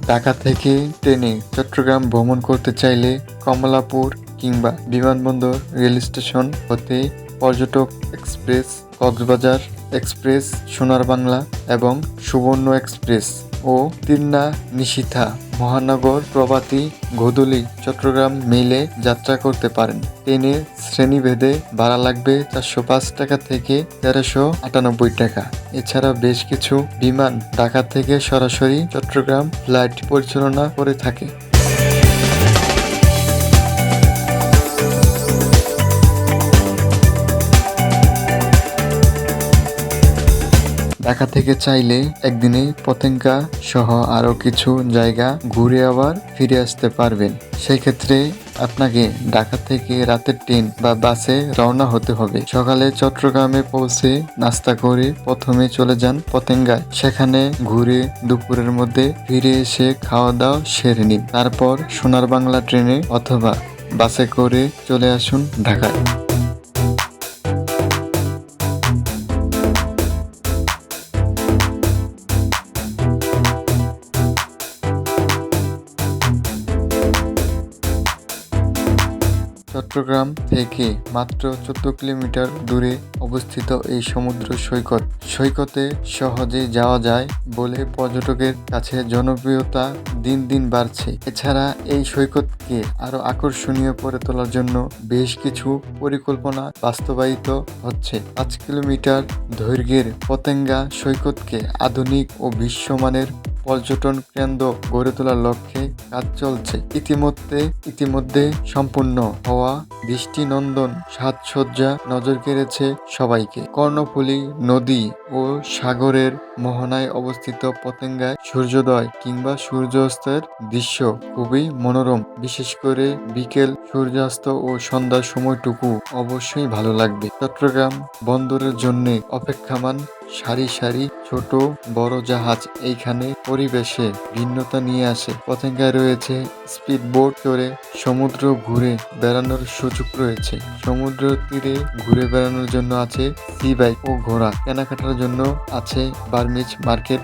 ঢাকা থেকে ট্রেনে চট্টগ্রাম ভ্রমণ করতে চাইলে কমলাপুর কিংবা বিমানবন্দর, রেল স্টেশন হতে পর্যটক এক্সপ্রেস, কক্সবাজার এক্সপ্রেস, সোনার বাংলা এবং সুবর্ণ এক্সপ্রেস ও তিলনা, নিশিথা, মহানগর, প্রভাতী, গোধূলী, চট্টগ্রাম মেইলে যাত্রা করতে পারেন। ট্রেনের শ্রেণীভেদে ভাড়া লাগবে 405 টাকা থেকে 1398 টাকা। এছাড়া বেশ কিছু বিমান ঢাকা থেকে সরাসরি চট্টগ্রাম ফ্লাইট পরিচালনা করে থাকে। ঢাকা থেকে চাইলে একদিনেই পতেঙ্গা সহ আরও কিছু জায়গা ঘুরে আবার ফিরে আসতে পারবেন। সেক্ষেত্রে আপনাকে ঢাকা থেকে রাতের ট্রেন বা বাসে রওনা হতে হবে। সকালে চট্টগ্রামে পৌঁছে নাস্তা করে প্রথমে চলে যান পতেঙ্গায়। সেখানে ঘুরে দুপুরের মধ্যে ফিরে এসে খাওয়া দাওয়া সেরে নিন। তারপর সোনার বাংলা ট্রেনে অথবা বাসে করে চলে আসুন ঢাকায়। চট্টগ্রাম থেকে মাত্র 14 কিলোমিটার দূরে অবস্থিত এই সমুদ্র সৈকতে সহজেই যাওয়া যায় বলে পর্যটকের কাছে জনপ্রিয়তা দিন দিন বাড়ছে। এছাড়া এই সৈকতকে আরো আকর্ষণীয় করে তোলার জন্য বেশ কিছু পরিকল্পনা বাস্তবায়িত হচ্ছে। 5 কিলোমিটার দৈর্ঘ্যের পতেঙ্গা সৈকতকে আধুনিক ও বিশ্বমানের পর্যটন কেন্দ্র গড়ে তোলার লক্ষ্যে কাজ চলছে। ইতিমধ্যে সম্পূর্ণ হওয়া দৃষ্টিনন্দন সাজসজ্জা নজর কেড়েছে সবাইকে। কর্ণফুলী নদী ও সাগরের মোহনায় অবস্থিত পতেঙ্গায় সূর্যোদয় কিংবা সূর্যাস্তের দৃশ্য খুবই মনোরম। বিশেষ করে বিকেল সূর্যাস্ত ও সন্ধ্যার সময়টুকু অবশ্যই ভালো লাগবে। চট্টগ্রাম বন্দরের জন্য অপেক্ষমান সারি সারি ছোট বড় জাহাজ এইখানে পরিবেশে ভিন্নতা নিয়ে আসে। পতেঙ্গায় রয়েছে স্পিডবোট, চড়ে সমুদ্র ঘুরে বেড়ানোর সুযোগ রয়েছে। সমুদ্র তীরে ঘুরে বেড়ানোর জন্য আছে সি বাইক ও ঘোড়া। কেনাকাটার জন্য আছে বার্মিজ মার্কেট।